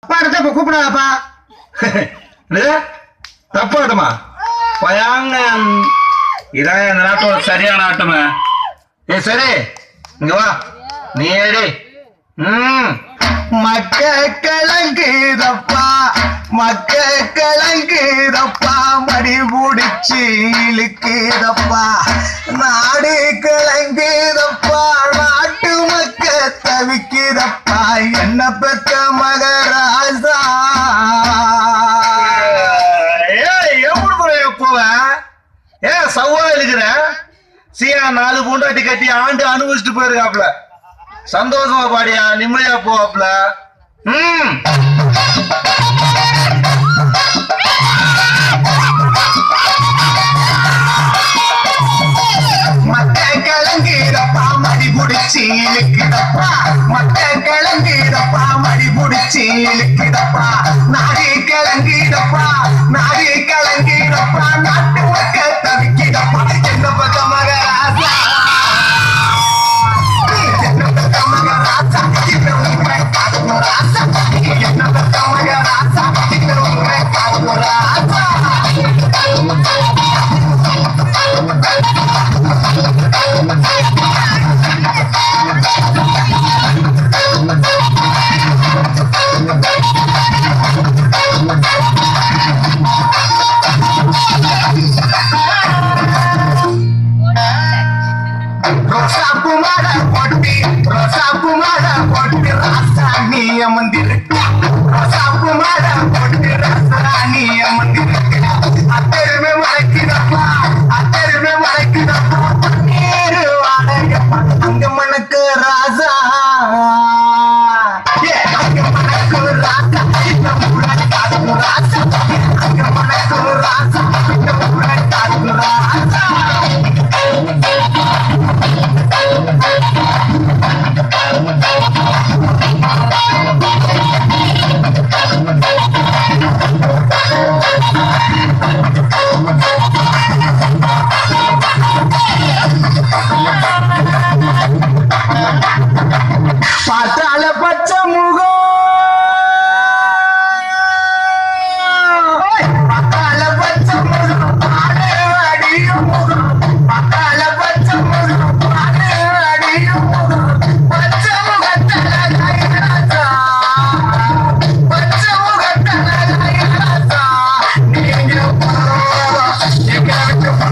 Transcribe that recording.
அப்பா எடுத்த இப்ப கூப்பிடாதப்பா. தப்பாட்டுமா பயாங்க இதான் இந்த நாட்டோட சரியான ஆட்டமே. சரி இங்க வா நீ ஏடி. மக்க கிழங்குதப்பா மக்க கிழங்குதப்பா மடி முடிச்சு இழுக்குதப்பா நாடு கிழங்குதப்பா நாட்டு மக்க தவிக்குதப்பா என்ன பெத்த மகராசா. எப்படி போவ சவ்வா இருக்கிற சீனா 4 பூண்டாட்டி கட்டி ஆண்டு அனுபவிச்சுட்டு போயிருக்காப்ல. சந்தோஷமா பாடியா நிம்மதியா போவாப்ல. மக்க கிழங்குதப்பா மடி முடிச்சு இழுக்குதப்பா மக்க கிழங்குதப்பா மடி முடிச்சு இழுக்குதப்பா நாடி கிழங்குதப்பா நாடி கிழங்குதப்பா நாட்டு மக்க தவிக்குதப்பா என்ன பத்த மகராசா. என்ன பத்த மகராசா இந்த உண்மை காது ராசா என்ன பத்த மகராசா இந்த உண்மை காது ராசா. ரோசா குமார பொட்டு ராசாணிய மந்திருக்க ரோசா குமார பொட்டு ராசாணிய மந்திருக்க அத்தருமே மறைக்கிறப்பா